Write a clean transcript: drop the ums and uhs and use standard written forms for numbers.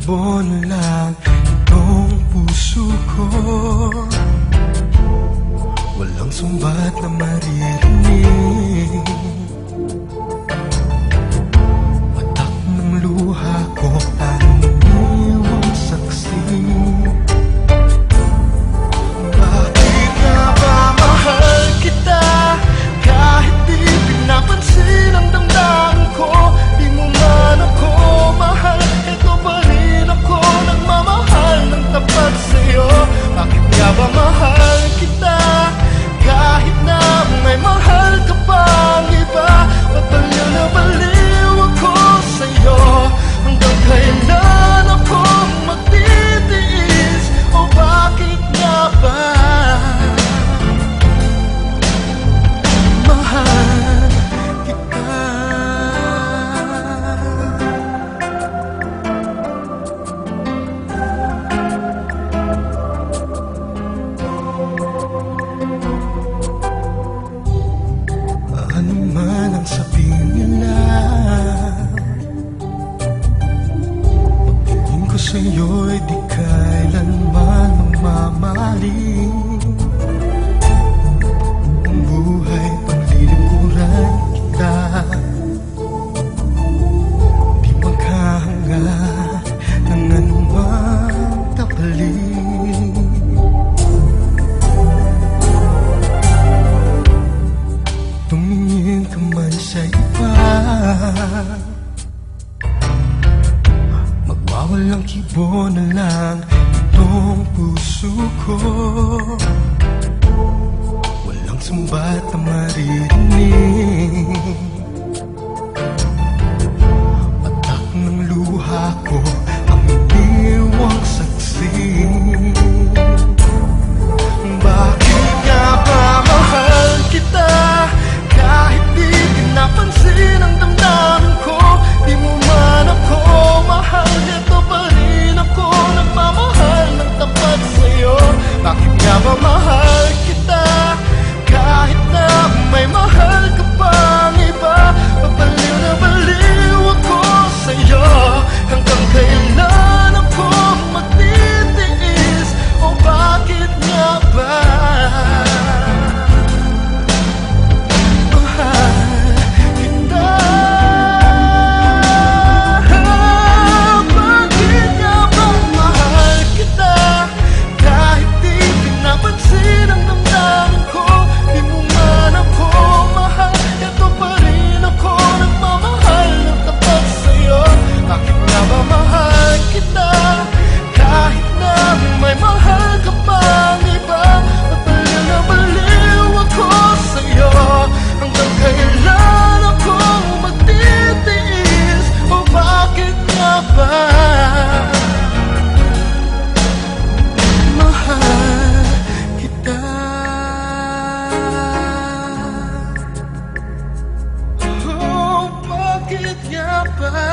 ibon lang itong puso ko. Walang sumbat na maririnig. Patak ng luha ko ang iniwang saksi. Bakit nga ba mahal kita kahit di pinapansin ang damdamin ko? Di mo man ako mahal, ito pa rin ako nagmamahal ng tapat sa'yo. Bakit nga ba mahal kita kahit na may mahal ka pang iba? Ba't baliw na baliw ako sa'yo? Hanggang kailan ako magtitiis? O bakit nga ba mahal kita? Ano man ang sabihin nila, pagtingin ko sa'yo'y di kailanman mamaling. Ang buhay paglilingkuran kita, di maghahanga ng anumang kapalit. Tumingin ka man sa iba, magwawalang kibo na lang itong puso ko. Walang sumbat na maririnig. Patak ng luha ko ang iniwang saksi. Bakit nga ba mahal kita kahit di pinapansin ang damdamin ko? Di mo man ako mahal, ito pa rin ako nagmamahal ng tapat sa'yo. Bakit nga ba mahal kita kahit na may mahal ka pang iba? Babaliw na baliw ako sa'yo. Hanggang kailan ako magtitiis? O bakit nga ba yeah, but